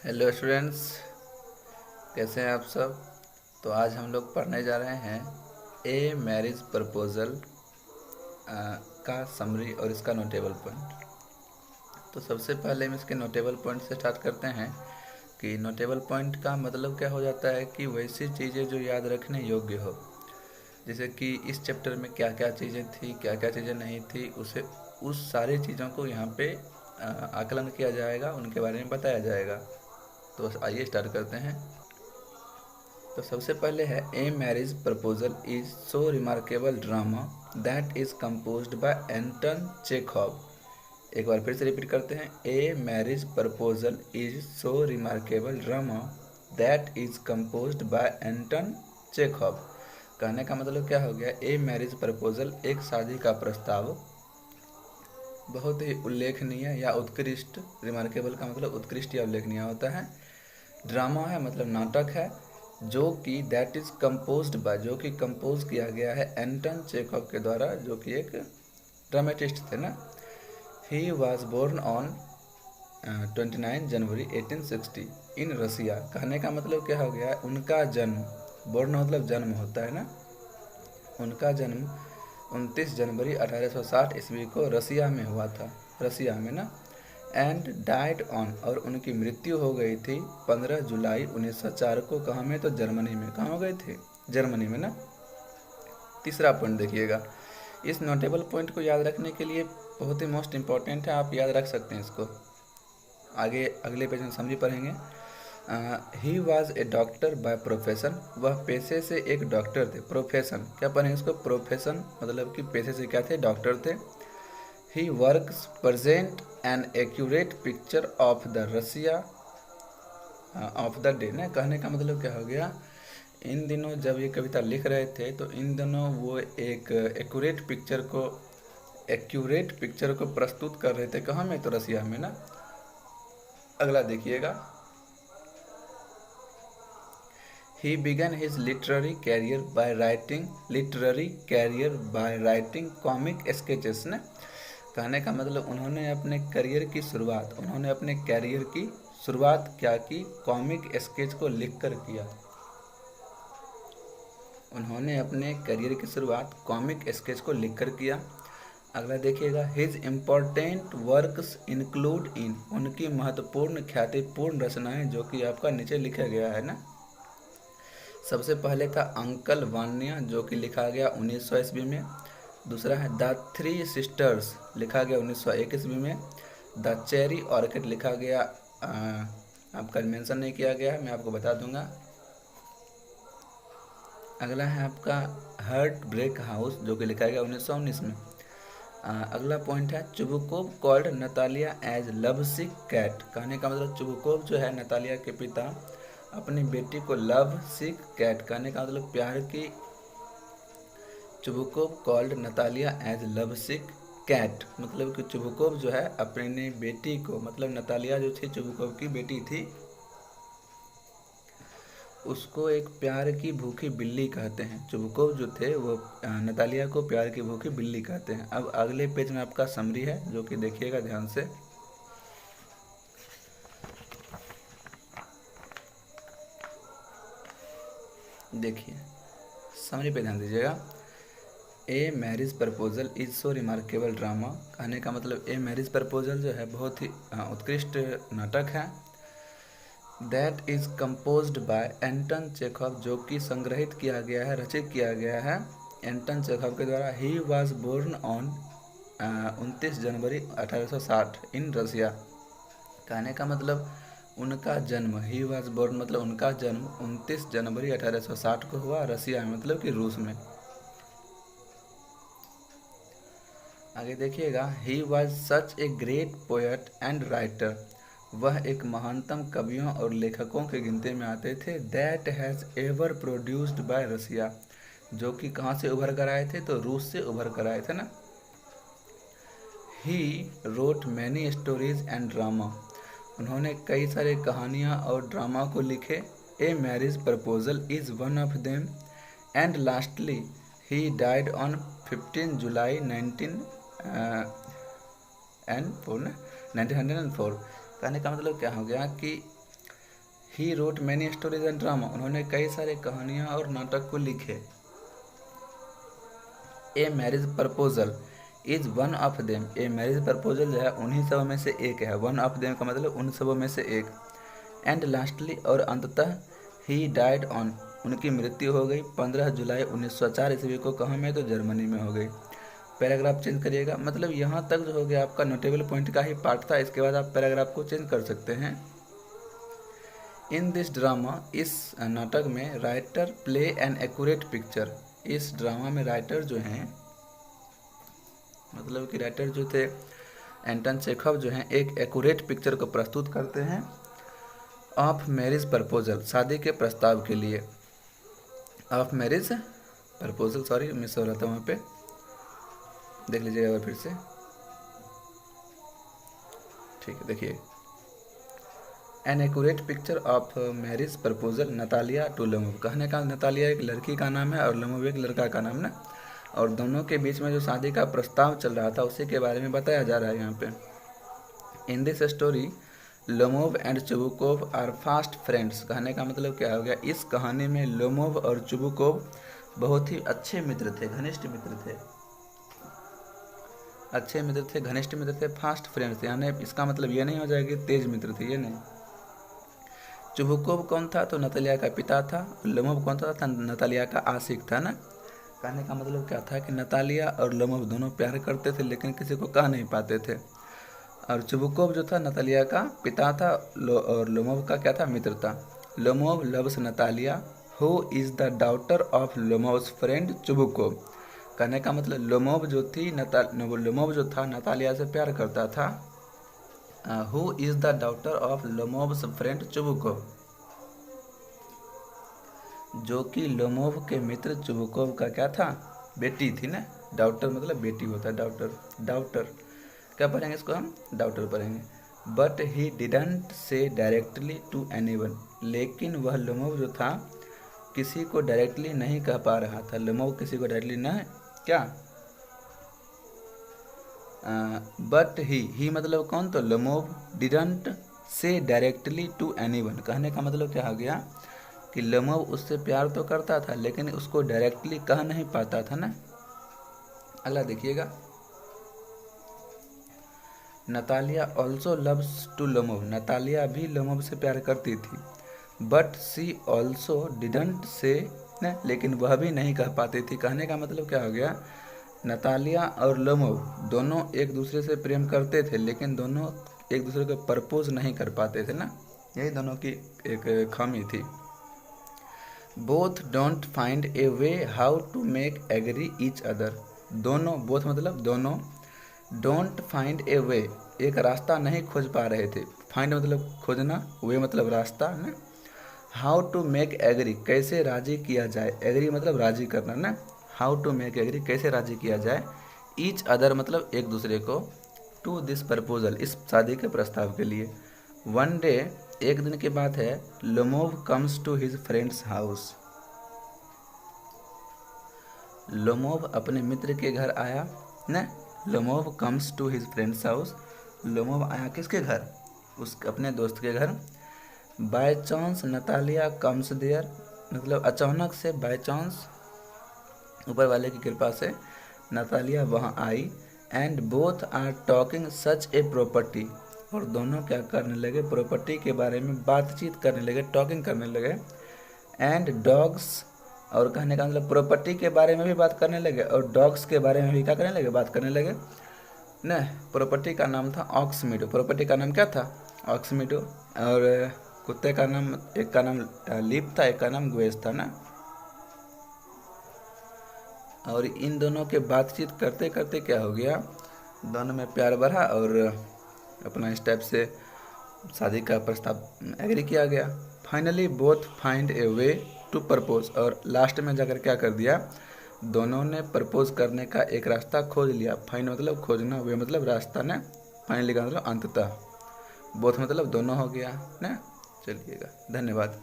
Hello students, कैसे हैं आप सब। तो आज हम लोग पढ़ने जा रहे हैं ए मैरिज प्रपोज़ल का समरी और इसका नोटेबल पॉइंट। तो सबसे पहले हम इसके नोटेबल पॉइंट से स्टार्ट करते हैं कि नोटेबल पॉइंट का मतलब क्या हो जाता है कि वैसी चीज़ें जो याद रखने योग्य हो। जैसे कि इस चैप्टर में क्या क्या चीज़ें थी, क्या क्या चीज़ें नहीं थी, उसे उस सारी चीज़ों को यहाँ पे आकलन किया जाएगा, उनके बारे में बताया जाएगा। तो आइए स्टार्ट करते हैं। तो सबसे पहले है a marriage proposal is so remarkable drama that is composed bye Anton Chekhov. एक बार फिर से रिपीट करते हैं। A marriage proposal is so remarkable drama that is composed bye Anton Chekhov. कहने का मतलब क्या हो गया, ए मैरिज प्रपोजल एक शादी का प्रस्ताव बहुत ही उल्लेखनीय या उत्कृष्ट, रिमार्केबल का मतलब उत्कृष्ट या उल्लेखनीय होता है। ड्रामा है मतलब नाटक है, जो कि दैट इज कंपोज्ड बाय, जो कि कंपोज किया गया है एंटन चेखव के द्वारा, जो कि एक ड्रामेटिस्ट थे ना। ही वॉज बोर्न ऑन 29 जनवरी 1860 इन रसिया। कहने का मतलब क्या हो गया, उनका जन्म, बोर्न मतलब जन्म होता है ना, उनका जन्म 29 जनवरी 1860 ईस्वी को रसिया में हुआ था, रसिया में ना। एंड डाइड ऑन, और उनकी मृत्यु हो गई थी 15 जुलाई 1904 को। कहाँ में, तो जर्मनी में। कहाँ हो गए थे, जर्मनी में ना। तीसरा पॉइंट देखिएगा, इस नोटेबल पॉइंट को याद रखने के लिए बहुत ही मोस्ट इम्पॉर्टेंट है, आप याद रख सकते हैं इसको। आगे अगले पेज में समझी पढ़ेंगे। He was a doctor by profession, वह पेशे से एक डॉक्टर थे। प्रोफेशन क्या पढ़ेंगे इसको, प्रोफेशन मतलब कि पेशे से क्या थे, डॉक्टर थे। He works present an accurate picture of the Russia of the day ना। कहने का मतलब क्या हो गया, इन दिनों जब ये कविता लिख रहे थे तो इन दिनों वो एक एक्यूरेट पिक्चर को प्रस्तुत कर रहे थे। कहाँ में, तो रसिया में ना। अगला देखिएगा, he began his literary career by writing comic sketches ने। कहने का मतलब उन्होंने अपने कैरियर की शुरुआत क्या की, कॉमिक स्केच को लिखकर किया। उन्होंने अपने करियर की शुरुआत कॉमिक स्केच को लिखकर किया। अगला देखिएगा, his important works include in, उनकी महत्वपूर्ण ख्यातिपूर्ण रचनाएं, जो कि आपका नीचे लिखा गया है ना। सबसे पहले था अंकल वान्या, जो कि लिखा गया 1900 ईस्वी में। दूसरा है द थ्री सिस्टर्स, लिखा गया 1901 ईस्वी में। द चेरी ऑर्किड लिखा गया, आपका मेंशन नहीं किया गया है, मैं आपको बता दूंगा। अगला है आपका हार्ट ब्रेक हाउस, जो कि लिखा गया 1919 में। अगला पॉइंट है Chubukov called Natalia as love sick cat. कहने का मतलब चुबुकोव जो है नतालिया के पिता, अपनी बेटी को लव सिक कैट, कहने का मतलब प्यार की, Chubukov called Natalia as love sick cat, मतलब कि चुबुकोव जो है अपनी बेटी को, मतलब नतालिया जो थी चुबुकोव की बेटी थी, उसको एक प्यार की भूखी बिल्ली कहते हैं। चुबुकोव जो थे वो नतालिया को प्यार की भूखी बिल्ली कहते हैं। अब अगले पेज में आपका समरी है, जो कि देखिएगा ध्यान से। देखिए समरी पे ध्यान दीजिएगा। A marriage proposal is so remarkable drama. कहने का मतलब ए मैरिज प्रपोजल जो है बहुत ही उत्कृष्ट नाटक है। That is composed bye Anton Chekhov, जो कि संग्रहित किया गया है, रचित किया गया है एंटन चेखव के द्वारा। ही वॉज बोर्न ऑन 29 जनवरी 1860 इन रसिया। कहने का मतलब उनका जन्म, ही वॉज बोर्न मतलब उनका जन्म 29 जनवरी 1860 को हुआ, रसिया में मतलब कि रूस में। आगे देखिएगा, he was such a great poet and writer, वह एक महानतम कवियों और लेखकों के गिनती में आते थे। That has ever produced by Russia, जो कि कहाँ से उभर कर आए थे, तो रूस से उभर कर आए थे ना। He wrote many stories and drama, उन्होंने कई सारे कहानियाँ और ड्रामा को लिखे। A marriage proposal is one of them. And lastly he died on 15 जुलाई 1904। कहने का मतलब क्या हो गया कि he wrote many stories and drama, उन्होंने कई सारे कहानियाँ और नाटक को लिखे। A marriage proposal is one of them, a marriage proposal जो है उन्हीं सबों में से एक है। वन ऑफ देम का मतलब उन सबों में से एक। एंड लास्टली, और अंततः, ही डाइड ऑन, उनकी मृत्यु हो गई 15 जुलाई 1904 ईस्वी को। कहाँ में? तो जर्मनी में हो गई। पैराग्राफ चेंज करिएगा, मतलब यहाँ तक जो हो गया आपका नोटेबल पॉइंट का ही पार्ट था। इसके बाद आप पैराग्राफ को चेंज कर सकते हैं। इन दिस ड्रामा, इस नाटक में writer play an accurate picture, इस ड्रामा में राइटर जो हैं, मतलब कि राइटर जो थे एंटन चेखव जो हैं, एक एक्यूरेट पिक्चर को प्रस्तुत करते हैं ऑफ मैरिज प्रपोजल, शादी के प्रस्ताव के लिए। Of marriage proposal, sorry miss हो रहा था वहाँ पे, देख लीजिएगा एक बार फिर से। ठीक है, देखिए। An accurate picture of marriage proposal Natalia to Lomov, कहने का नतालिया एक लड़की का नाम है और लमोव एक लड़का का नाम ना, और दोनों के बीच में जो शादी का प्रस्ताव चल रहा था उसी के बारे में बताया जा रहा है यहाँ पे। In this story Lomov and Chubukov are fast friends, कहने का मतलब क्या हो गया, इस कहानी में लोमोव और चुबुकोव बहुत ही अच्छे मित्र थे, घनिष्ठ मित्र थे, अच्छे मित्र थे, घनिष्ठ मित्र थे। फास्ट फ्रेंड्स यानी इसका मतलब ये नहीं हो जाएगा कि तेज मित्र थे, ये नहीं। चुबुकोव कौन था? तो नतालिया का पिता था। लोमोव कौन था? नतालिया का आशिक था ना। कहने का मतलब क्या था कि नतालिया और लोमोव दोनों प्यार करते थे लेकिन किसी को कह नहीं पाते थे। और चुबुकोव जो था नतालिया का पिता था और लोमोव का क्या था? मित्र था। Lomov loves Natalia who is the daughter of Lomov's friend Chubukov, कहने का मतलब लोमोव जो थी लोमोव जो था नतालिया से प्यार करता था। Who is the daughter of Lomov's friend Chubukov, जो कि लोमोव के मित्र चुबुकोव का क्या था? बेटी थी ना। डॉटर मतलब बेटी होता है, डॉटर क्या पढ़ेंगे इसको हम? डॉटर पढ़ेंगे। But he didn't say directly to anyone, लेकिन वह लोमोव जो था किसी को डायरेक्टली नहीं कह पा रहा था। लोमोव किसी को डायरेक्टली न क्या, बट ही मतलब कौन? तो Lomov didn't say directly to anyone, कहने का मतलब क्या हो गया कि लोमोव उससे प्यार तो करता था लेकिन उसको डायरेक्टली कह नहीं पाता था ना। अगला देखिएगा। Natalia also loves to Lomov, Natalia भी लोमोव से प्यार करती थी। But C also didn't say न, लेकिन वह भी नहीं कह पाती थी। कहने का मतलब क्या हो गया, नतालिया और लोमोव दोनों एक दूसरे से प्रेम करते थे लेकिन दोनों एक दूसरे को प्रपोज नहीं कर पाते थे ना, यही दोनों की एक खामी थी। Both don't find a way how to make agree each other, दोनों, बोथ मतलब दोनों, डोंट फाइंड ए वे एक रास्ता नहीं खोज पा रहे थे। फाइंड मतलब खोजना, वे मतलब रास्ता ना। हाउ टू मेक एग्री कैसे राजी किया जाए, एग्री मतलब राजी करना ना। हाउ टू मेक एग्री कैसे राजी किया जाए। ईच अदर मतलब एक दूसरे को। टू दिस प्रपोजल इस शादी के प्रस्ताव के लिए। वन डे एक दिन की बात है, Lomov comes to his friend's house, Lomov अपने मित्र के घर आया न। Lomov comes to his friend's house, Lomov आया किसके घर? उस अपने दोस्त के घर। By chance Natalia comes there, मतलब अचानक से, बाय चांस ऊपर वाले की कृपा से नतालिया वहाँ आई। And both are talking such a property, और दोनों क्या करने लगे? प्रॉपर्टी के बारे में बातचीत करने लगे, टॉकिंग करने लगे। एंड डॉग्स, और कहने का मतलब प्रॉपर्टी के बारे में भी बात करने लगे और डॉग्स के बारे में भी क्या करने लगे? बात करने लगे न। प्रॉपर्टी का नाम था ऑक्समीडो, प्रॉपर्टी का नाम क्या था? ऑक्समीडो। और कुत्ते का नाम, एक का नाम लीप था, एक का नाम ग्वेस था ना। और इन दोनों के बातचीत करते करते क्या हो गया, दोनों में प्यार बढ़ा और अपना इस टाइप से शादी का प्रस्ताव एग्री किया गया। Finally both find a way to propose, और लास्ट में जाकर क्या कर दिया, दोनों ने प्रपोज करने का एक रास्ता खोज लिया। फाइंड मतलब खोजना, वे मतलब रास्ता ना, फाइनली का मतलब अंततः, बोथ मतलब दोनों हो गया ना। चलिएगा, धन्यवाद।